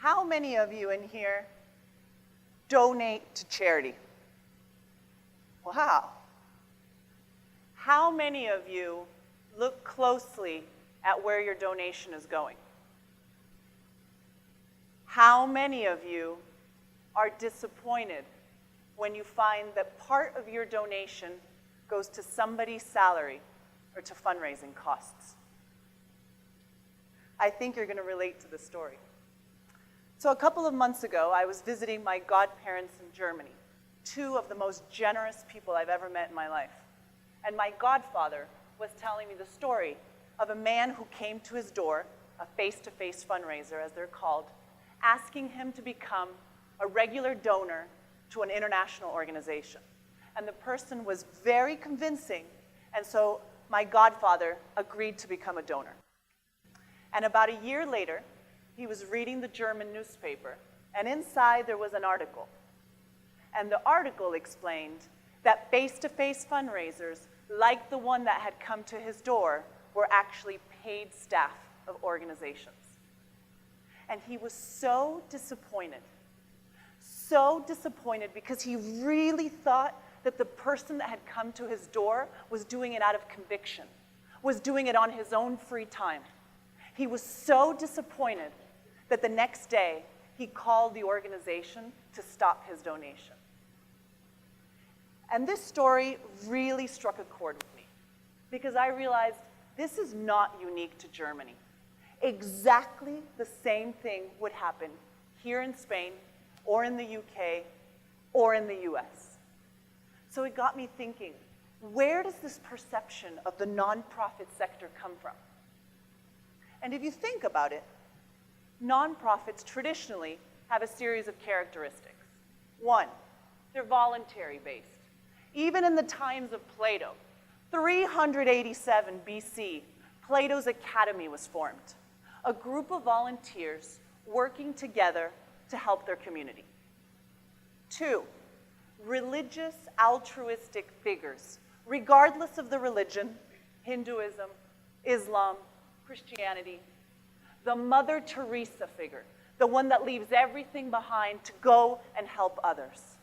How many of you in here donate to charity? Wow. How many of you look closely at where your donation is going? How many of you are disappointed when you find that part of your donation goes to somebody's salary or to fundraising costs? I think you're going to relate to the story. So a couple of months ago, I was visiting my godparents in Germany, two of the most generous people I've ever met in my life. And my godfather was telling me the story of a man who came to his door, a face-to-face fundraiser, as they're called, asking him to become a regular donor to an international organization. And the person was very convincing, and so my godfather agreed to become a donor. And about a year later, he was reading the German newspaper, and inside there was an article. And the article explained that face-to-face fundraisers, like the one that had come to his door, were actually paid staff of organizations. And he was so disappointed because he really thought that the person that had come to his door was doing it out of conviction, was doing it on his own free time. He was so disappointed that the next day he called the organization to stop his donation. And this story really struck a chord with me because I realized this is not unique to Germany. Exactly the same thing would happen here in Spain or in the UK or in the US. So it got me thinking, where does this perception of the nonprofit sector come from? And if you think about it, nonprofits traditionally have a series of characteristics. One, they're voluntary based. Even in the times of Plato, 387 BC, Plato's Academy was formed, a group of volunteers working together to help their community. Two, religious altruistic figures, regardless of the religion, Hinduism, Islam, Christianity, the Mother Teresa figure, the one that leaves everything behind to go and help others.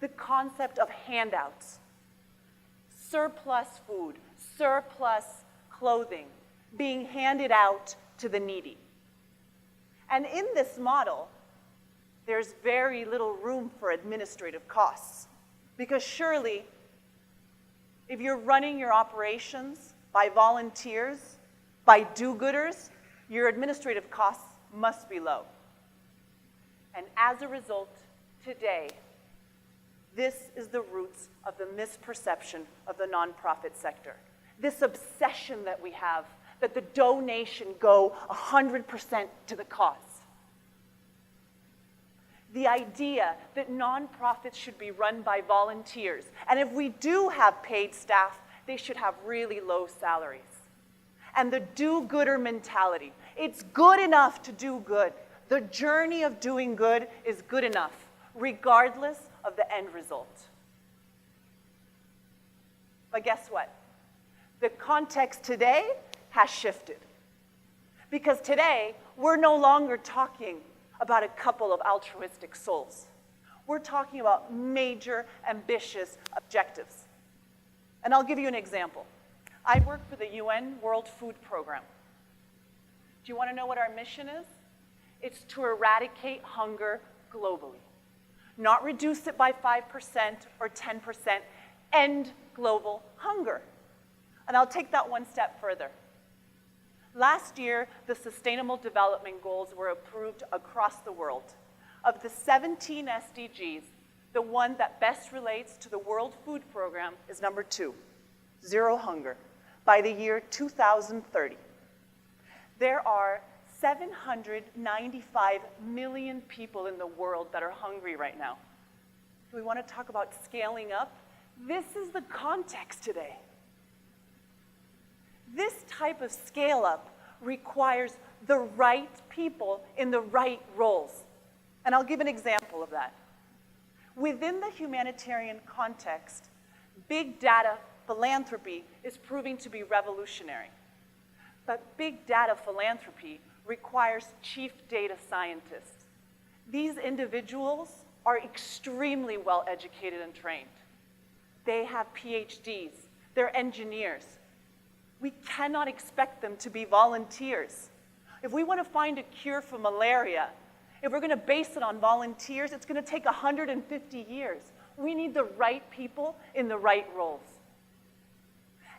The concept of handouts, surplus food, surplus clothing being handed out to the needy. And in this model, there's very little room for administrative costs. Because surely, if you're running your operations by volunteers, by do-gooders, your administrative costs must be low. And as a result, today, this is the roots of the misperception of the nonprofit sector. This obsession that we have that the donation go 100% to the cause. The idea that nonprofits should be run by volunteers, and if we do have paid staff, they should have really low salaries. And the do-gooder mentality. It's good enough to do good. The journey of doing good is good enough, regardless of the end result. But guess what? The context today has shifted. Because today, we're no longer talking about a couple of altruistic souls. We're talking about major, ambitious objectives. And I'll give you an example. I work for the UN World Food Program. Do you want to know what our mission is? It's to eradicate hunger globally. Not reduce it by 5% or 10%, end global hunger. And I'll take that one step further. Last year, the Sustainable Development Goals were approved across the world. Of the 17 SDGs, the one that best relates to the World Food Program is number 2, zero hunger, by the year 2030. There are 795 million people in the world that are hungry right now. Do we want to talk about scaling up? This is the context today. This type of scale up requires the right people in the right roles. And I'll give an example of that. Within the humanitarian context, big data philanthropy is proving to be revolutionary. But big data philanthropy requires chief data scientists. These individuals are extremely well educated and trained. They have PhDs, they're engineers. We cannot expect them to be volunteers. If we want to find a cure for malaria, if we're going to base it on volunteers, it's going to take 150 years. We need the right people in the right roles.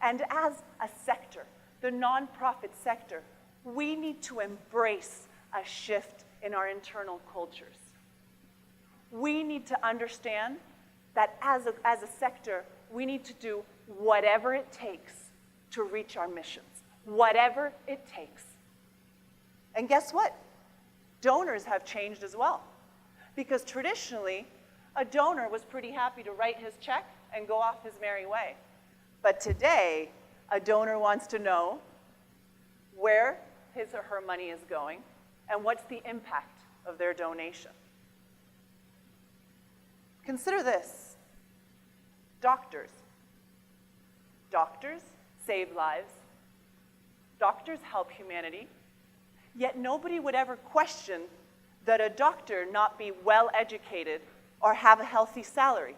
And as a sector, the nonprofit sector, we need to embrace a shift in our internal cultures. We need to understand that as a sector, we need to do whatever it takes to reach our missions, whatever it takes. And guess what? Donors have changed as well. Because traditionally, a donor was pretty happy to write his check and go off his merry way. But today, a donor wants to know where his or her money is going and what's the impact of their donation. Consider this. Doctors. Doctors save lives. Doctors help humanity. Yet nobody would ever question that a doctor not be well educated or have a healthy salary.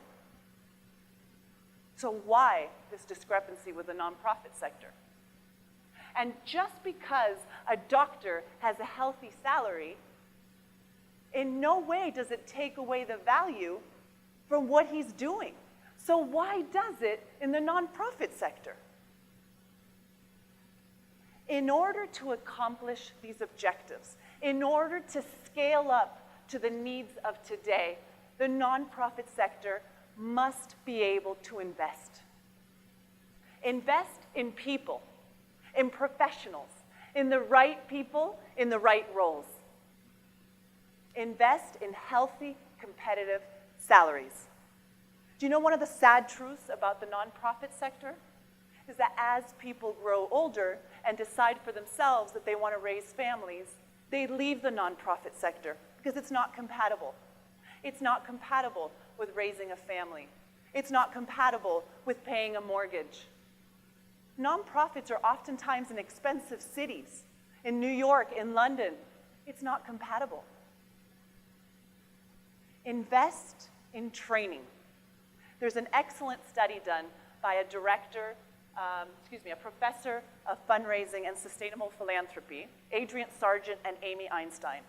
So why this discrepancy with the nonprofit sector? And just because a doctor has a healthy salary, in no way does it take away the value from what he's doing. So why does it in the nonprofit sector? In order to accomplish these objectives, in order to scale up to the needs of today, the nonprofit sector must be able to invest. Invest in people, in professionals, in the right people, in the right roles. Invest in healthy, competitive salaries. Do you know one of the sad truths about the nonprofit sector? Is that as people grow older and decide for themselves that they want to raise families, they leave the nonprofit sector because it's not compatible. It's not compatible with raising a family. It's not compatible with paying a mortgage. Nonprofits are oftentimes in expensive cities, in New York, in London. It's not compatible. Invest in training. There's an excellent study done by a professor of fundraising and sustainable philanthropy, Adrian Sargent and Amy Einstein.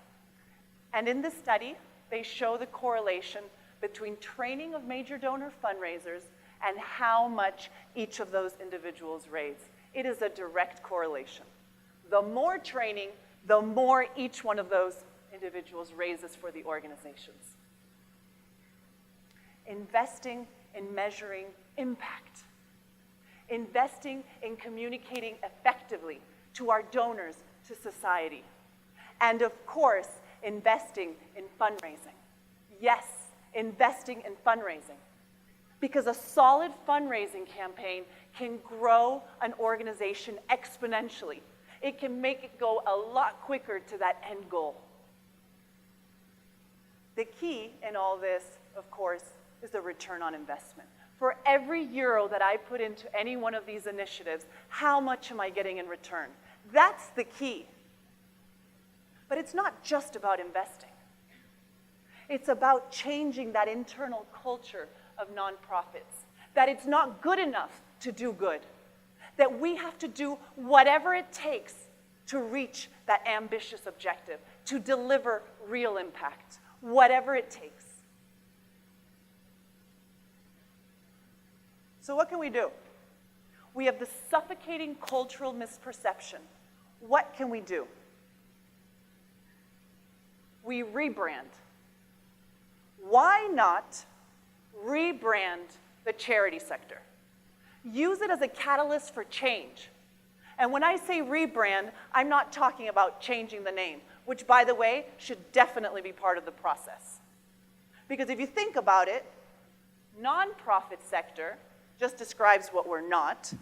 And in this study, they show the correlation between training of major donor fundraisers and how much each of those individuals raise. It is a direct correlation. The more training, the more each one of those individuals raises for the organizations. Investing in measuring impact. Investing in communicating effectively to our donors, to society. And of course, investing in fundraising. Yes, investing in fundraising. Because a solid fundraising campaign can grow an organization exponentially. It can make it go a lot quicker to that end goal. The key in all this, of course, is the return on investment. For every euro that I put into any one of these initiatives, how much am I getting in return? That's the key. But it's not just about investing. It's about changing that internal culture of nonprofits, that it's not good enough to do good, that we have to do whatever it takes to reach that ambitious objective, to deliver real impact, whatever it takes. So what can we do? We have the suffocating cultural misperception. What can we do? We rebrand. Why not rebrand the charity sector? Use it as a catalyst for change. And when I say rebrand, I'm not talking about changing the name, which, by the way, should definitely be part of the process. Because if you think about it, nonprofit sector just describes what we're not.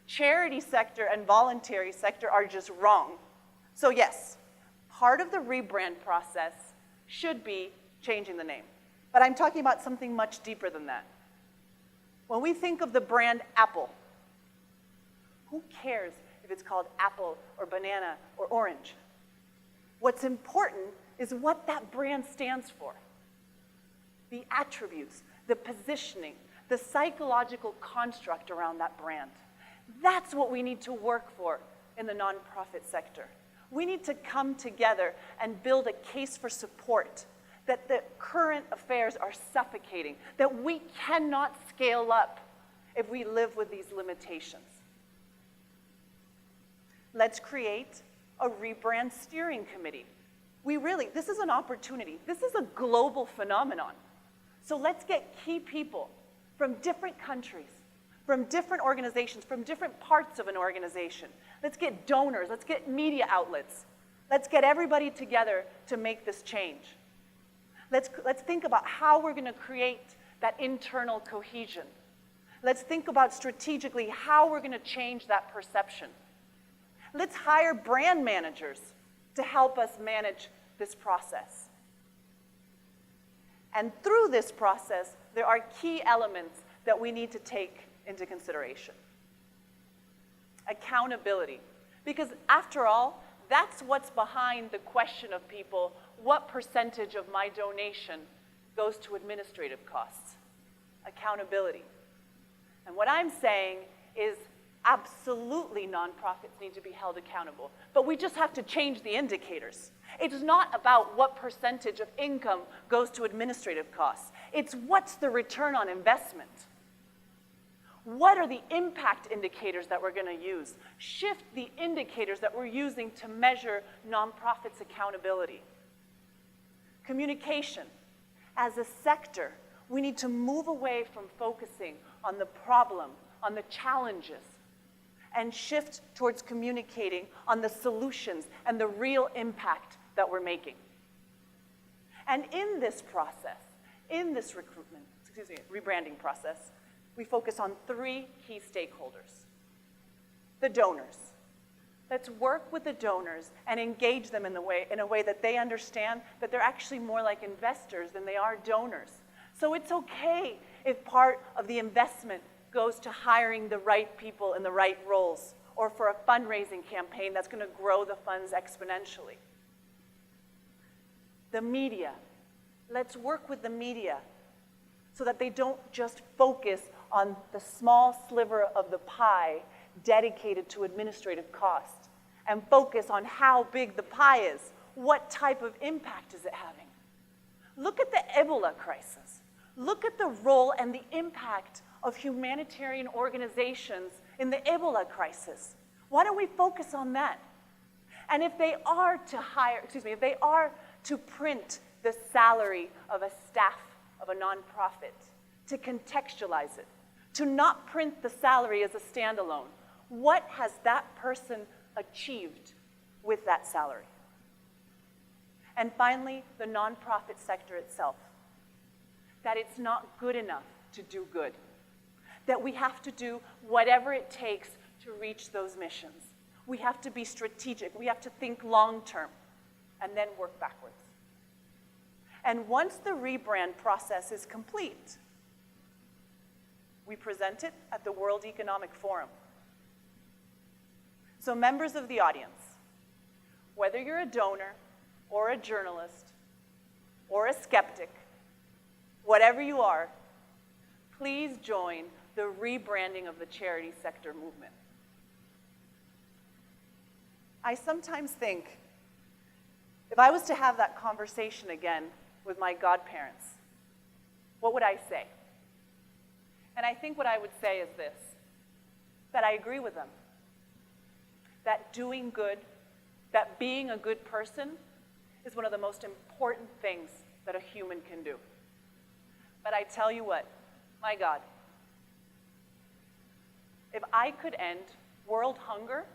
Charity sector and voluntary sector are just wrong. So yes, part of the rebrand process should be changing the name. But I'm talking about something much deeper than that. When we think of the brand Apple, who cares if it's called apple or banana or orange? What's important is what that brand stands for. The attributes, the positioning, the psychological construct around that brand. That's what we need to work for in the nonprofit sector. We need to come together and build a case for support, that the current affairs are suffocating, that we cannot scale up if we live with these limitations. Let's create a rebrand steering committee. This is an opportunity. This is a global phenomenon. So let's get key people from different countries, from different organizations, from different parts of an organization. Let's get donors, let's get media outlets. Let's get everybody together to make this change. Let's think about how we're going to create that internal cohesion. Let's think about strategically how we're going to change that perception. Let's hire brand managers to help us manage this process. And through this process, there are key elements that we need to take into consideration. Accountability. Because after all, that's what's behind the question of people, what percentage of my donation goes to administrative costs? Accountability. And what I'm saying is absolutely nonprofits need to be held accountable, but we just have to change the indicators. It's not about what percentage of income goes to administrative costs. It's what's the return on investment. What are the impact indicators that we're going to use? Shift the indicators that we're using to measure nonprofits' accountability. Communication. As a sector, we need to move away from focusing on the problem, on the challenges, and shift towards communicating on the solutions and the real impact that we're making. And in this process, in this rebranding process, we focus on 3 key stakeholders. The donors. Let's work with the donors and engage them in a way that they understand that they're actually more like investors than they are donors. So it's okay if part of the investment goes to hiring the right people in the right roles, or for a fundraising campaign that's going to grow the funds exponentially. The media. Let's work with the media so that they don't just focus on the small sliver of the pie dedicated to administrative costs, and focus on how big the pie is. What type of impact is it having? Look at the Ebola crisis. Look at the role and the impact of humanitarian organizations in the Ebola crisis. Why don't we focus on that? And if they are to print the salary of a staff of a nonprofit, to contextualize it, to not print the salary as a standalone, what has that person achieved with that salary? And finally, the nonprofit sector itself. That it's not good enough to do good. That we have to do whatever it takes to reach those missions. We have to be strategic. We have to think long-term and then work backwards. And once the rebrand process is complete, we present it at the World Economic Forum. So members of the audience, whether you're a donor or a journalist or a skeptic, whatever you are, please join the rebranding of the charity sector movement. I sometimes think, if I was to have that conversation again with my godparents, what would I say? And I think what I would say is this, that I agree with them. That doing good, that being a good person is one of the most important things that a human can do. But I tell you what, my God, if I could end world hunger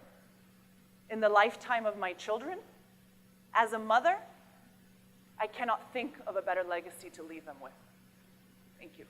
in the lifetime of my children, as a mother, I cannot think of a better legacy to leave them with. Thank you.